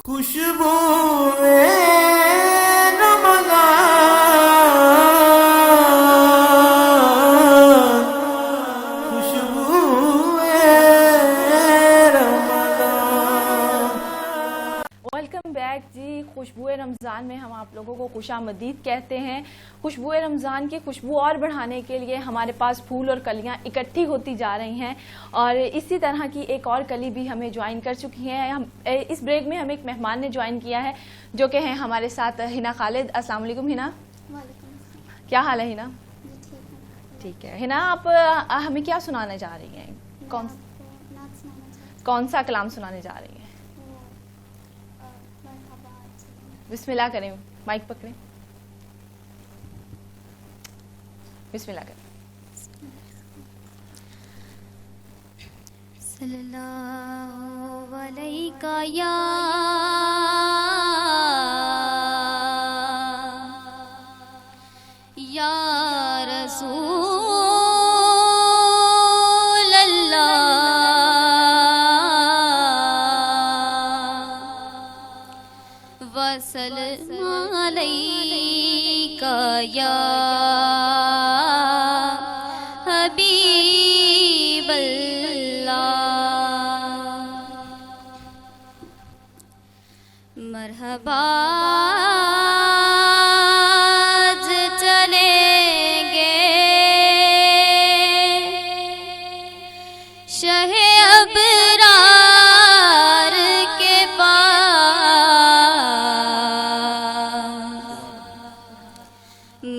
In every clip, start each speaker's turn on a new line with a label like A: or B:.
A: خوشبو رمضان، خوشبو رمضان۔
B: Welcome back جی، خوشبو رمضان میں ہم آپ لوگوں کو خوش آمدید کہتے ہیں۔ خوشبو رمضان کی خوشبو اور بڑھانے کے لیے ہمارے پاس پھول اور کلیاں اکٹھی ہوتی جا رہی ہیں، اور اسی طرح کی ایک اور کلی بھی ہمیں جوائن کر چکی ہیں۔ اس بریک میں ہمیں ایک مہمان نے جوائن کیا ہے جو کہ ہیں ہمارے ساتھ ہنا خالد۔ السلام علیکم ہنا۔
C: وعلیکم السلام۔
B: کیا حال ہے ہنا؟
C: جی ٹھیک ہے۔
B: ٹھیک ہے ہنا، آپ ہمیں کیا سنانے جا رہی ہیں؟
C: میں آپ کو نعت سنانا چاہتی
B: کون سا کلام سنانے جا رہی ہیں؟
C: ہوں۔ وہ مرحبا سے۔
B: بسم اللہ کریں، مائک پکڑیں، بسم اللہ کریں۔
C: صلی اللہ علیہ یا رسول اللہ، وسلم علیک یا حبیب اللہ، مرحبا چلیں گے شہ ابرار کے پاس،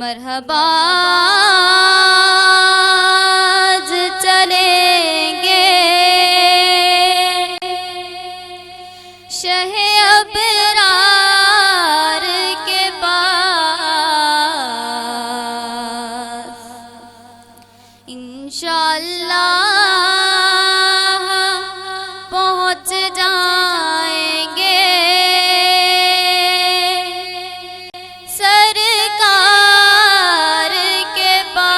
C: مرحبا چلیں گے شہ ابرار کے پاس، انشاءاللہ پہنچ جائیں گے سرکار کے پاس،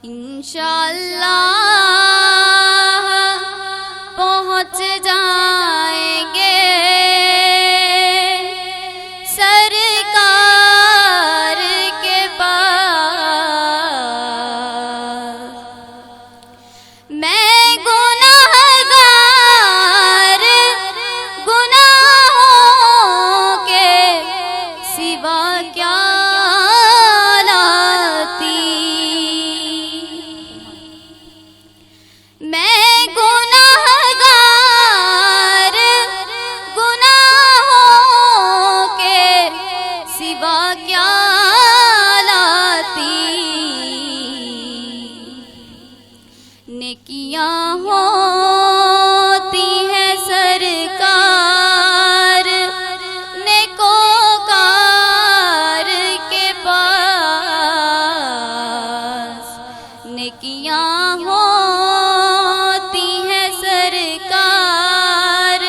C: انشاءاللہ پہنچ جائیں گے سرکار کے پاس، میں گنہگار گناہوں کے سوا کیا لاتی، میں گنہگار گناہوں کے سوا کیا لاتی، نیکیاں ہوتی ہیں سرکار نیکوکار کے پاس، نیکیاں ہوتی ہیں سرکار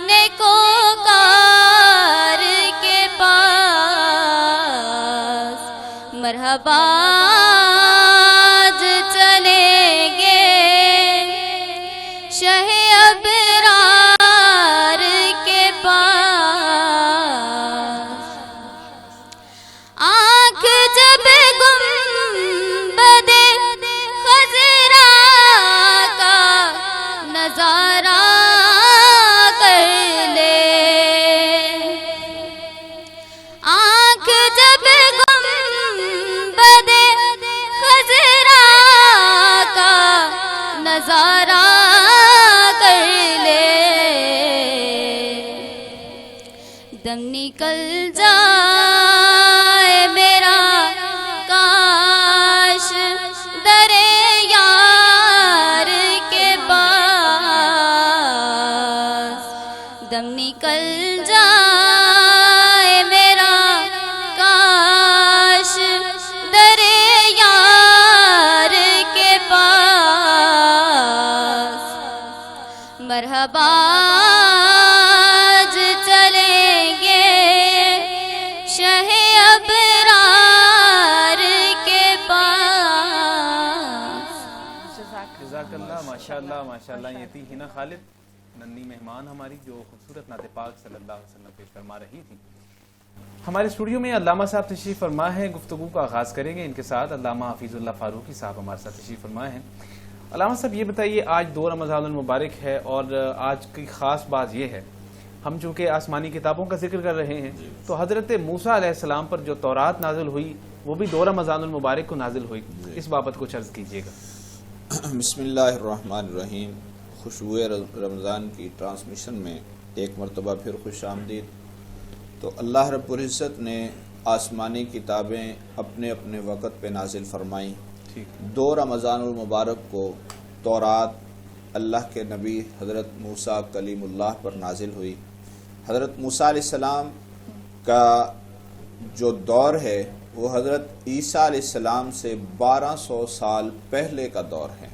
C: نیکوکار کے پاس، مرحبا چلیں گے شہ ابرار کے پاس، آنکھ جب گنبد خضرا کا نظارہ کر لے، آنکھ جب گنبد خضرا کا نظارہ کر لے، دم نکل جائے میرا کاش در یار کے پاس، دم نکل جائے میرا کاش در یار کے پاس، مرحبا چلیں گے شہ ابرار کے پاس،
A: جزاک اللہ ماشاءاللہ ماشاءاللہ. یہ تھی ہنا خالد, ننھی مہمان ہماری, جو خوبصورت نعت پاک صلی اللہ علیہ وسلم پیش فرما رہی تھی. ہمارے اسٹوڈیو میں علامہ صاحب تشریف فرما ہے. گفتگو کا آغاز کریں گے ان کے ساتھ. علامہ حفیظ اللہ فاروقی صاحب ہمارے ساتھ تشریف فرما ہیں. علامہ صاحب یہ بتائیے, آج 2 رمضان المبارک ہے اور آج کی خاص بات یہ ہے, ہم چونکہ آسمانی کتابوں کا ذکر کر رہے ہیں تو حضرت موسیٰ علیہ السلام پر جو تورات نازل ہوئی وہ بھی 2 رمضان المبارک کو نازل ہوئی. اس بابت کچھ عرض کیجیے گا.
D: بسم اللہ الرحمن الرحیم. خوشبوئے رمضان کی ٹرانسمیشن میں ایک مرتبہ پھر خوش آمدید. تو اللہ رب العزت نے آسمانی کتابیں اپنے اپنے وقت پہ نازل فرمائیں. 2 رمضان المبارک کو تورات اللہ کے نبی حضرت موسیٰ کلیم اللہ پر نازل ہوئی. حضرت موسیٰ علیہ السلام کا جو دور ہے وہ حضرت عیسیٰ علیہ السلام سے 1200 سال پہلے کا دور ہے.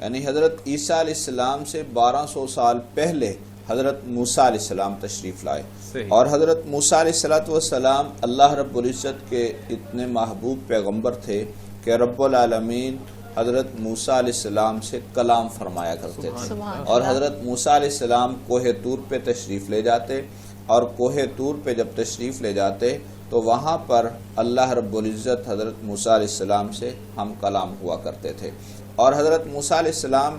D: یعنی حضرت عیسیٰ علیہ السلام سے 1200 سال پہلے حضرت موسیٰ علیہ السلام تشریف لائے. اور حضرت موسیٰ علیہ السلام اللہ رب العزت کے اتنے محبوب پیغمبر تھے کہ رب العالمین حضرت موسیٰ علیہ السلام سے کلام فرمایا کرتے تھے. اور حضرت موسیٰ علیہ السلام کوہ طور پہ تشریف لے جاتے, اور کوہ طور پہ جب تشریف لے جاتے تو وہاں پر اللہ رب العزت حضرت موسیٰ علیہ السلام سے ہم کلام ہوا کرتے تھے. اور حضرت موسیٰ علیہ السلام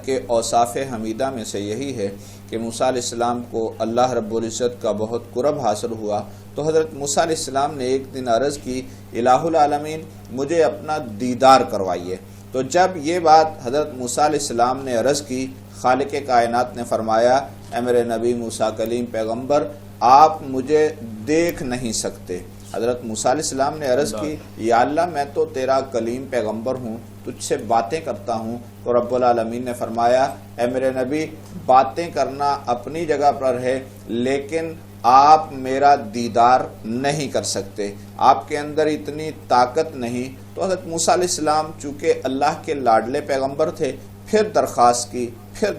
D: کے اوصاف حمیدہ میں سے یہی ہے کہ موسیٰ علیہ السلام کو اللہ رب العزت کا بہت قرب حاصل ہوا. تو حضرت موسیٰ علیہ السلام نے ایک دن عرض کی, الہ العالمین مجھے اپنا دیدار کروائیے. تو جب یہ بات حضرت موسیٰ علیہ السلام نے عرض کی, خالق کائنات نے فرمایا, اے میرے نبی موسیٰ کلیم پیغمبر آپ مجھے دیکھ نہیں سکتے. حضرت موسیٰ علیہ السلام نے عرض کی, یا اللہ میں تو تیرا کلیم پیغمبر ہوں, تجھ سے باتیں کرتا ہوں. تو رب العالمین نے فرمایا, اے میرے نبی باتیں کرنا اپنی جگہ پر ہے, لیکن آپ میرا دیدار نہیں کر سکتے, آپ کے اندر اتنی طاقت نہیں. تو حضرت موسیٰ علیہ السلام چونکہ اللہ کے لاڈلے پیغمبر تھے, پھر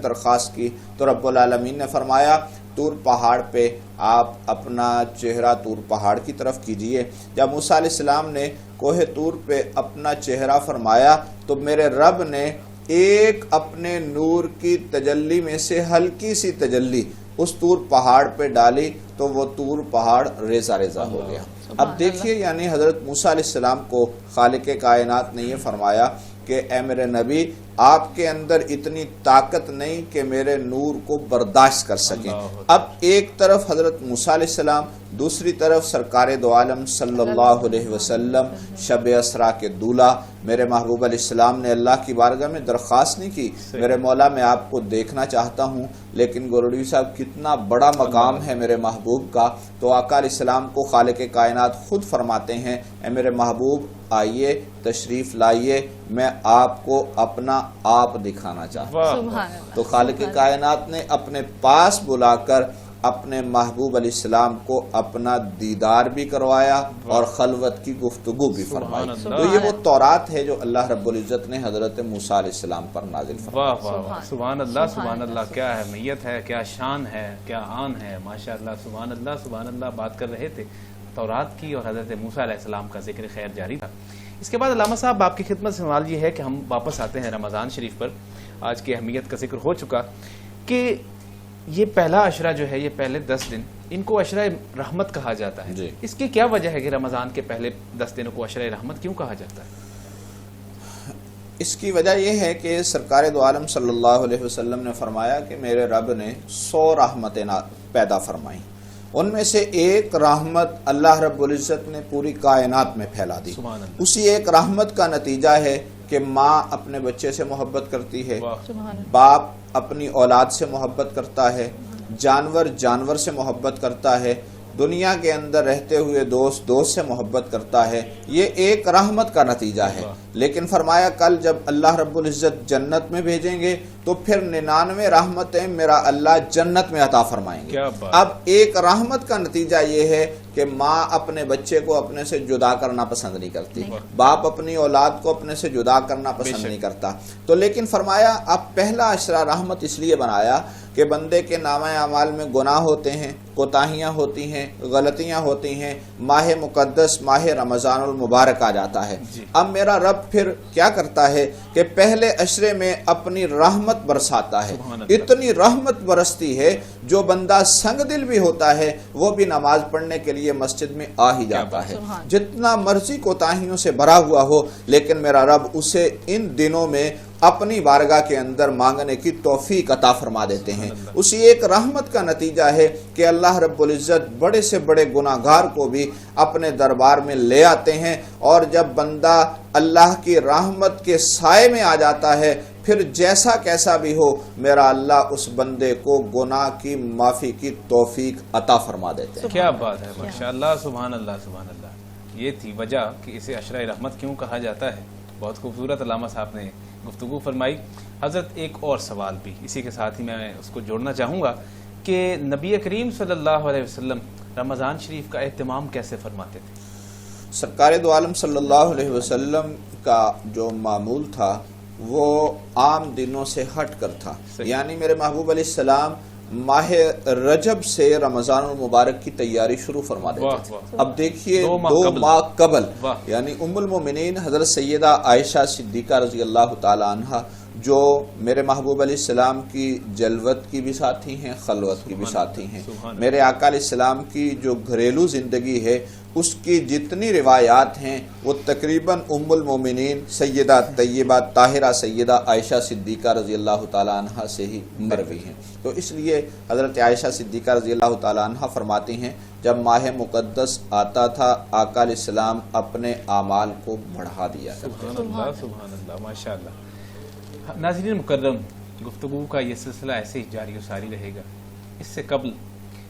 D: درخواست کی تو رب العالمین نے فرمایا, طور پہاڑ پہ آپ اپنا چہرہ طور پہاڑ کی طرف کیجئے. جب موسیٰ علیہ السلام نے کوہ طور پہ اپنا چہرہ فرمایا تو میرے رب نے ایک اپنے نور کی تجلی میں سے ہلکی سی تجلی اس طور پہاڑ پہ ڈالی تو وہ طور پہاڑ ریزہ ریزہ ہو گیا. اب دیکھیے, یعنی حضرت موسیٰ علیہ السلام کو خالق کائنات نے یہ فرمایا کہ اے میرے نبی آپ کے اندر اتنی طاقت نہیں کہ میرے نور کو برداشت کر سکیں. اب ایک طرف حضرت موسیٰ علیہ السلام, دوسری طرف سرکار دو عالم صلی اللہ علیہ وسلم شب اسرا کے دولہ میرے محبوب علیہ السلام نے اللہ کی بارگاہ میں درخواست نہیں کی, میرے مولا میں آپ کو دیکھنا چاہتا ہوں. لیکن گولوی صاحب کتنا بڑا مقام ہے میرے محبوب کا. تو آقا علیہ السلام کو خالق کائنات خود فرماتے ہیں, اے میرے محبوب آئیے تشریف لائیے, میں آپ کو اپنا آپ دکھانا چاہتا ہوں. تو خالق کائنات نے اپنے پاس بلا کر اپنے محبوب علیہ السلام کو اپنا دیدار بھی کروایا اور خلوت کی گفتگو بھی فرمائی. تو یہ وہ تورات ہے جو اللہ رب العزت نے حضرت موسیٰ علیہ السلام پر نازل فرمائی.
A: واہ واہ, سبحان اللہ سبحان اللہ, کیا اہمیت ہے, کیا شان ہے, کیا آن ہے, ماشاءاللہ سبحان اللہ سبحان اللہ. بات کر رہے تھے تورات کی اور حضرت موسیٰ علیہ السلام کا ذکر خیر جاری تھا. اس کے بعد علامہ صاحب آپ کی خدمت سے سوال یہ ہے کہ ہم واپس آتے ہیں رمضان شریف پر. آج کی اہمیت کا ذکر ہو چکا کہ یہ پہلا عشرہ جو ہے, یہ پہلے 10 دن, ان کو عشرہ رحمت کہا جاتا ہے.
D: جی.
A: اس کی کیا وجہ ہے کہ رمضان کے پہلے 10 دنوں کو عشرہ رحمت کیوں کہا جاتا ہے؟
D: اس کی وجہ یہ ہے کہ سرکار دو عالم صلی اللہ علیہ وسلم نے فرمایا کہ میرے رب نے 100 رحمتیں پیدا فرمائیں, ان میں سے ایک رحمت اللہ رب العزت نے پوری کائنات میں پھیلا دی. اسی ایک رحمت کا نتیجہ ہے کہ ماں اپنے بچے سے محبت کرتی ہے, باپ اپنی اولاد سے محبت کرتا ہے, جانور سے محبت کرتا ہے, دنیا کے اندر رہتے ہوئے دوست سے محبت کرتا ہے. یہ ایک رحمت کا نتیجہ ہے. لیکن فرمایا کل جب اللہ رب العزت جنت میں بھیجیں گے تو پھر 99 رحمتیں میرا اللہ جنت میں عطا فرمائیں گے. اب ایک رحمت کا نتیجہ یہ ہے کہ ماں اپنے بچے کو اپنے سے جدا کرنا پسند نہیں کرتی, باپ اپنی اولاد کو اپنے سے جدا کرنا پسند نہیں کرتا. تو لیکن فرمایا اب پہلا عشرہ رحمت اس لیے بنایا کہ بندے کے نامہ اعمال میں گناہ ہوتے ہیں, کوتاہیاں ہوتی ہیں, غلطیاں ہوتی ہیں, ماہ مقدس ماہ رمضان المبارک آ جاتا ہے. اب میرا رب پھر کیا کرتا ہے کہ پہلے عشرے میں اپنی رحمت برساتا ہے. اتنی رحمت برستی ہے جو بندہ سنگ دل بھی ہوتا ہے وہ بھی نماز پڑھنے کے لیے مسجد میں آ ہی جاتا ہے. جتنا مرضی کوتاہیوں سے بھرا ہوا ہو لیکن میرا رب اسے ان دنوں میں اپنی بارگاہ کے اندر مانگنے کی توفیق عطا فرما دیتے ہیں. اسی ایک رحمت کا نتیجہ ہے کہ اللہ رب العزت بڑے سے بڑے گناہگار کو بھی اپنے دربار میں لے آتے ہیں، اور جب بندہ اللہ کی رحمت کے سائے میں آ جاتا ہے پھر جیسا کیسا بھی ہو میرا اللہ اس بندے کو گناہ کی معافی کی توفیق عطا فرما دیتے ہیں.
A: کیا بات ہے، ماشاءاللہ، سبحان اللہ سبحان اللہ. یہ تھی وجہ کہ اسے عشرہ رحمت کیوں کہا جاتا ہے. بہت خوبصورت علامہ صاحب نے گفتگو فرمائی. حضرت ایک اور سوال بھی اسی کے ساتھ ہی میں اس کو جوڑنا چاہوں گا کہ نبی کریم صلی اللہ علیہ وسلم رمضان شریف کا اہتمام کیسے فرماتے تھے؟
D: سرکار دو عالم صلی اللہ علیہ وسلم کا جو معمول تھا وہ عام دنوں سے ہٹ کر تھا. یعنی میرے محبوب علیہ السلام ماہ رجب سے رمضان المبارک کی تیاری شروع فرما دیتے تھے. اب دیکھیے 2 ماہ قبل یعنی ام المومنین حضرت سیدہ عائشہ صدیقہ رضی اللہ تعالی عنہ جو میرے محبوب علیہ السلام کی جلوت کی بھی ساتھی ہیں، خلوت کی بھی ساتھی ہیں. میرے آقا علیہ السلام کی جو گھریلو زندگی ہے اس کی جتنی روایات ہیں وہ تقریباً ام المومنین سیدہ طیبہ طاہرہ سیدہ عائشہ صدیقہ رضی اللہ تعالیٰ عنہ سے ہی مروی ہیں. تو اس لیے حضرت عائشہ صدیقہ رضی اللہ تعالیٰ عنہ فرماتی ہیں جب ماہ مقدس آتا تھا آقا علیہ السلام اپنے اعمال کو بڑھا دیا کرتے.
A: سبحان اللہ سبحان اللہ ماشاءاللہ. ناظرین مکرم، گفتگو کا یہ سلسلہ ایسے ہی جاری و ساری رہے گا. اس سے قبل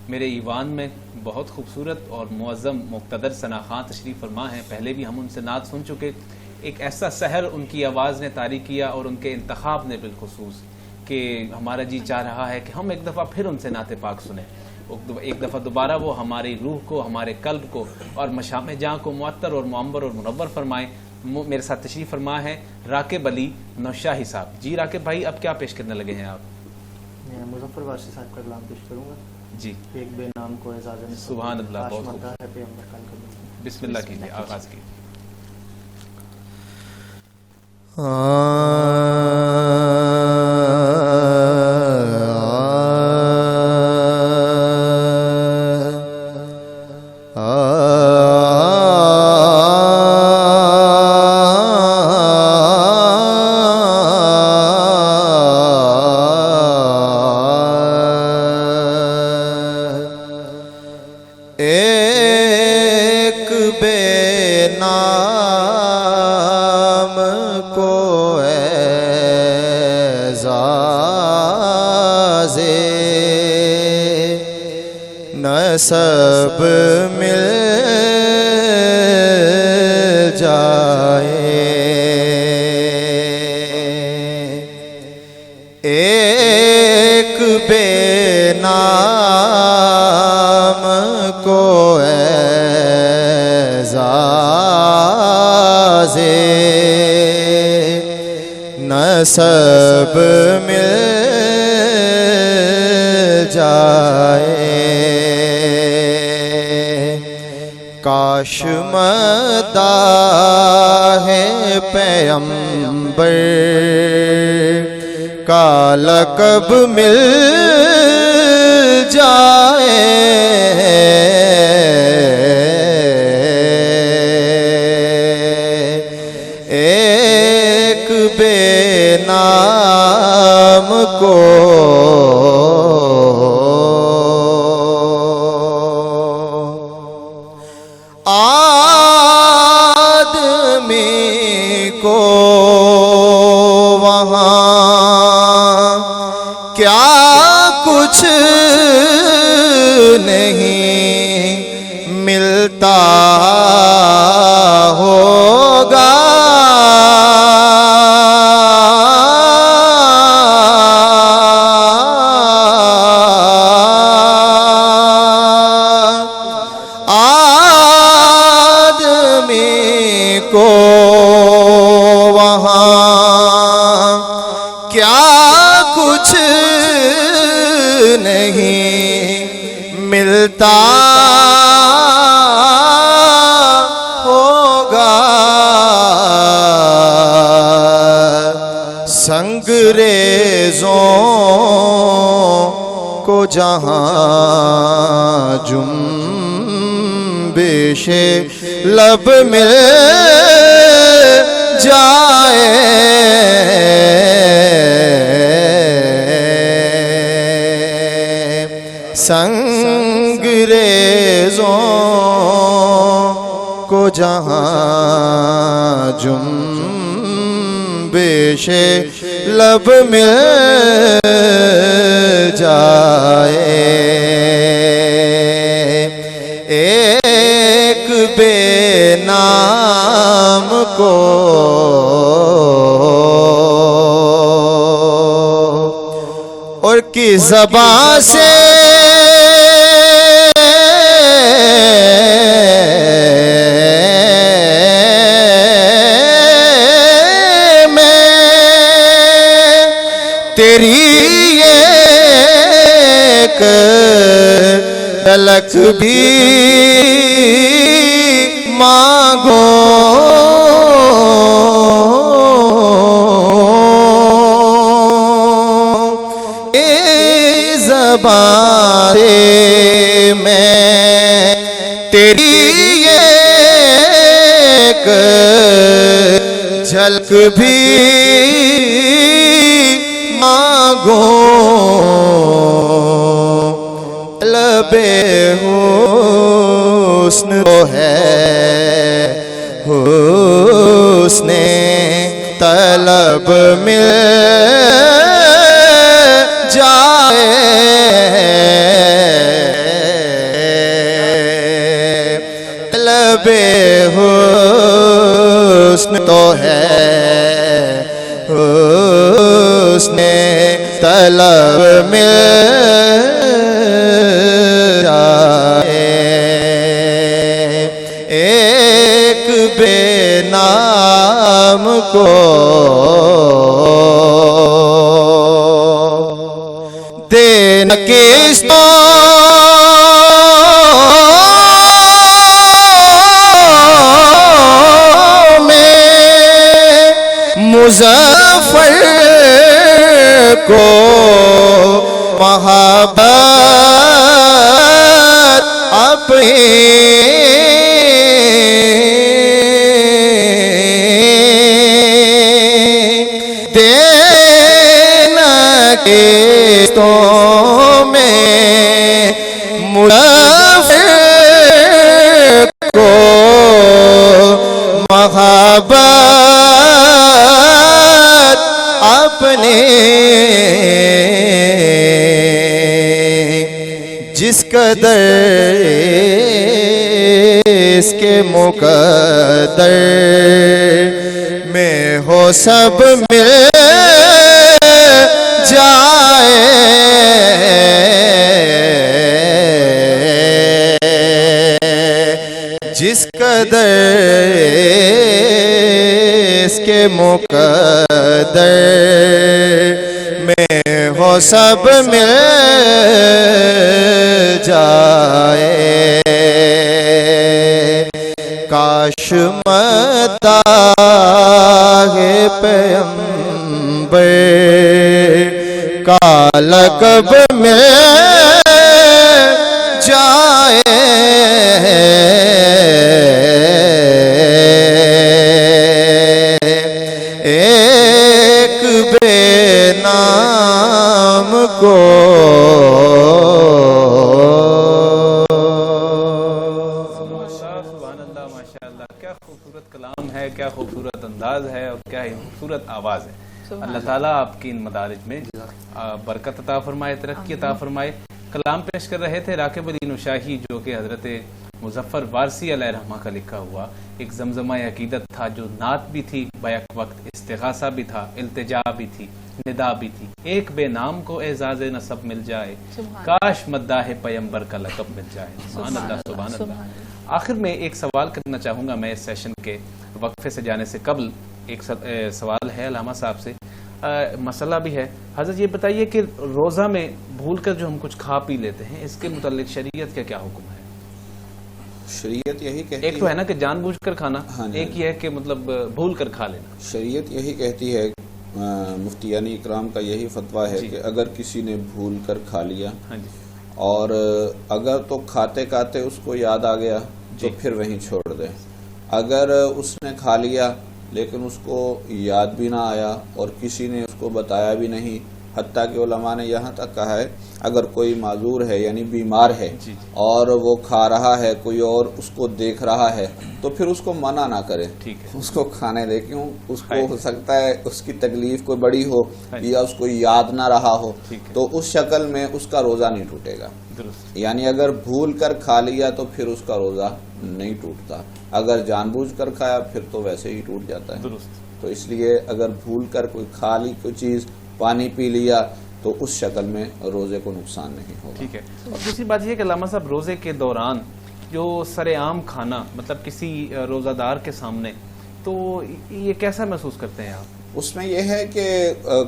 A: میرے ایوان میں بہت خوبصورت اور معظم مقتدر ثنا خان تشریف فرما ہیں. پہلے بھی ہم ان سے نعت سن چکے. ایک ایسا سحر ان کی آواز نے طاری کیا اور ان کے انتخاب نے بالخصوص کہ ہمارا جی چاہ رہا ہے کہ ہم ایک دفعہ پھر ان سے نعت پاک سنیں. ایک دفعہ دوبارہ وہ ہماری روح کو، ہمارے قلب کو اور مشام جاں کو معطر اور معمر اور منور فرمائیں. میرے ساتھ تشریف فرما ہے راکب علی نوشاہی صاحب. جی راکب بھائی، اب کیا پیش کرنے لگے ہیں آپ؟
E: میں مظفر واشی صاحب کا کلام پیش کروں گا.
A: جی،
E: ایک بے نام کو اعزاز
A: سبحان اللہ، بہت خوب.
E: ہے پیغمبر کا کلام.
A: بسم اللہ کیجیے، آغاز کیجیے.
F: ایک بے نام کو اعزاز نسب مل جائے. ایک بے نام کو اعزاز نسب مل جائے. کاش مداح پیغمبر کا لقب مل جائے. ایک بے نام کو آدمی کو وہاں کیا کچھ نہیں ملتا ہوگا. آدمی کو وہاں کیا کچھ نہیں ملتا ہوگا. انگریزوں کو جہاں جنبش لب مل جائے سنگریزوں کو جہاں جنبش لب مل جائے ایک بے نام کو اور کس زبان سے تیری ایک جھلک بھی مانگو اے زبان میں تیری ایک جھلک بھی مانگو لبے حسن تو ہے حسن طلب مل جائے لبے حسن تو ہے حسن طلب مل جائے ایک بے نام کو دین کس مظفر کو محبت اپنی دینا قسطوں میں مظفر کو محبت اپنے جس قدر اس کے مقدر میں ہو سب مل جائے جس قدر اس کے مقدر میں ہو سب مل جائے کاش مداح پیغمبر کا لقب مل جائے ایک بے نام کو
A: سبحان اللہ ماشاء اللہ کیا خوبصورت کلام ہے کیا خوبصورت انداز ہے اور کیا خوبصورت آواز ہے اللہ تعالیٰ آپ کی ان مدارج میں برکت عطا فرمائے ترقی عطا فرمائے کلام پیش کر رہے تھے راکب علی نوشاہی جو کہ حضرت مظفر وارسی علیہ رحمہ کا لکھا ہوا ایک زمزمہ عقیدت تھا جو نعت بھی تھی بیک وقت استغاثہ بھی تھا التجا بھی تھی ندا بھی تھی ایک بے نام کو اعزاز نسب مل جائے کاش مداح پیمبر کا لقب مل جائے سبحان اللہ سبحان اللہ آخر میں ایک سوال کرنا چاہوں گا میں اس سیشن کے وقفے سے جانے سے قبل ایک سوال ہے علامہ صاحب سے مسئلہ بھی ہے حضرت یہ بتائیے کہ روزہ میں بھول کر جو ہم کچھ کھا پی لیتے ہیں اس کے متعلق شریعت کا کیا حکم ہے
D: شریعت یہی کہتی
A: ایک تو ہے نا کہ جان بوجھ کر کھانا ایک یہ ہے کہ مطلب بھول کر کھا لینا
D: شریعت یہی کہتی ہے مفتیان اکرام کا یہی فتویٰ ہے
A: جی۔
D: کہ اگر کسی نے بھول کر کھا لیا
A: ہاں جی،
D: اور اگر تو کھاتے کھاتے اس کو یاد آ گیا تو
A: جی۔
D: پھر وہیں چھوڑ دے، اگر اس نے کھا لیا لیکن اس کو یاد بھی نہ آیا اور کسی نے اس کو بتایا بھی نہیں، حتیٰ کہ علماء نے یہاں تک کہا ہے اگر کوئی معذور ہے یعنی بیمار ہے
A: جی۔
D: اور وہ کھا رہا ہے، کوئی اور اس کو دیکھ رہا ہے تو پھر اس کو منع نہ کرے،
A: ٹھیک ہے،
D: اس کو کھانے دے، کیوں اس کو
A: ہائے۔
D: ہو سکتا ہے اس کی تکلیف کوئی بڑی ہو
A: ہاں۔
D: یا اس کو یاد نہ رہا ہو،
A: ٹھیک ہے،
D: تو اس شکل میں اس کا روزہ نہیں ٹوٹے گا۔
A: درست،
D: یعنی اگر بھول کر کھا لیا تو پھر اس کا روزہ نہیں ٹوٹتا، اگر جان بوجھ کر کھایا پھر تو ویسے ہی ٹوٹ جاتا ہے۔
A: درست،
D: تو اس لیے اگر بھول کر کوئی کھا لی کوئی چیز، پانی پی لیا، تو اس شکل میں روزے کو نقصان نہیں ہوگا۔
A: ٹھیک ہے۔ اور دوسری بات یہ ہے کہ علامہ صاحب روزے کے دوران جو سر عام کھانا مطلب کسی روزہ دار کے سامنے، تو یہ کیسا محسوس کرتے ہیں آپ؟
D: اس میں یہ ہے کہ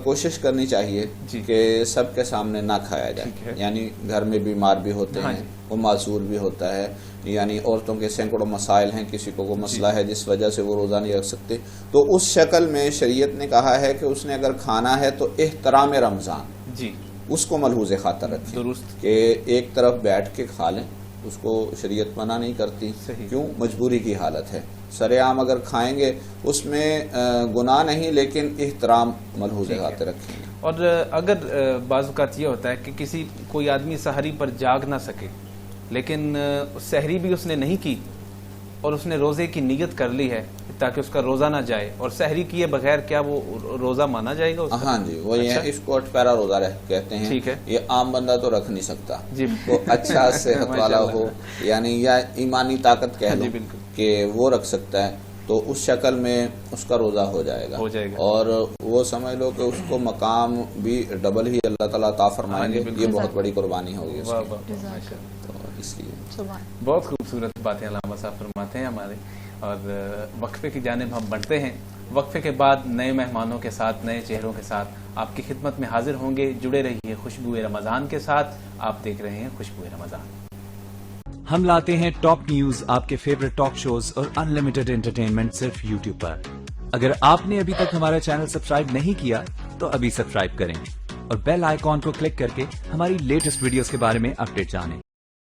D: کوشش کرنی چاہیے
A: جی۔
D: کہ سب کے سامنے نہ کھایا جائے،
A: ٹھیک ہے۔
D: یعنی گھر میں بیمار بھی ہوتے
A: ہاں
D: ہیں،
A: جی۔
D: وہ معذور بھی ہوتا ہے، یعنی عورتوں کے سینکڑوں مسائل ہیں، کسی کو کوئی مسئلہ ہے جس وجہ سے وہ روزہ نہیں رکھ سکتے، تو اس شکل میں شریعت نے کہا ہے کہ اس نے اگر کھانا ہے تو احترام رمضان
A: جی،
D: اس کو ملحوظ خاطر رکھیں
A: درست،
D: کہ ایک طرف بیٹھ کے کھا لیں، اس کو شریعت منع نہیں کرتی،
A: صحیح۔
D: کیوں؟ مجبوری کی حالت ہے، سر عام اگر کھائیں گے اس میں گناہ نہیں لیکن احترام ملحوظ
A: ٹھیک ہے۔
D: خاطر رکھیں گے۔
A: اور اگر بعض اوقات یہ ہوتا ہے کہ کوئی آدمی سحری پر جاگ نہ سکے لیکن سحری بھی اس نے نہیں کی اور اس نے روزے کی نیت کر لی ہے تاکہ اس کا روزہ نہ جائے، اور سحری کیے بغیر کیا وہ روزہ مانا جائے گا اس کا؟
D: ہاں جی، وہ یہ
A: اچھا۔
D: ہے، اس کو اٹپیرا روزہ کہتے ہیں،
A: ٹھیک ہے۔
D: یہ عام بندہ تو رکھ نہیں سکتا،
A: جی،
D: وہ اچھا صحت والا ہو یعنی یا ایمانی طاقت کہہ
A: ہاں
D: لو
A: جی، بالکل۔
D: کہ وہ رکھ سکتا ہے، تو اس شکل میں اس کا روزہ ہو جائے گا، اور وہ سمجھ لو کہ اس کو مقام بھی ڈبل ہی اللہ تعالیٰ عطا فرمائیں گے، یہ بہت بڑی قربانی ہوگی اس
A: واہ
D: کی،
A: واہ، ماشاء اللہ۔
D: تو اس لیے
A: بہت خوبصورت باتیں علامہ صاحب فرماتے ہیں ہمارے، اور وقفے کی جانب ہم بڑھتے ہیں۔ وقفے کے بعد نئے مہمانوں کے ساتھ، نئے چہروں کے ساتھ آپ کی خدمت میں حاضر ہوں گے۔ جڑے رہیے خوشبو رمضان کے ساتھ، آپ دیکھ رہے ہیں خوشبو رمضان۔
G: ہم لاتے ہیں ٹاپ نیوز، آپ کے فیورٹ ٹاک شوز اور ان لمیٹڈ انٹرٹینمنٹ صرف یوٹیوب پر۔ اگر آپ نے ابھی تک ہمارا چینل سبسکرائب نہیں کیا تو ابھی سبسکرائب کریں اور بیل آئیکن کو کلک کر کے ہماری لیٹسٹ ویڈیوز کے بارے میں اپڈیٹ جانیں۔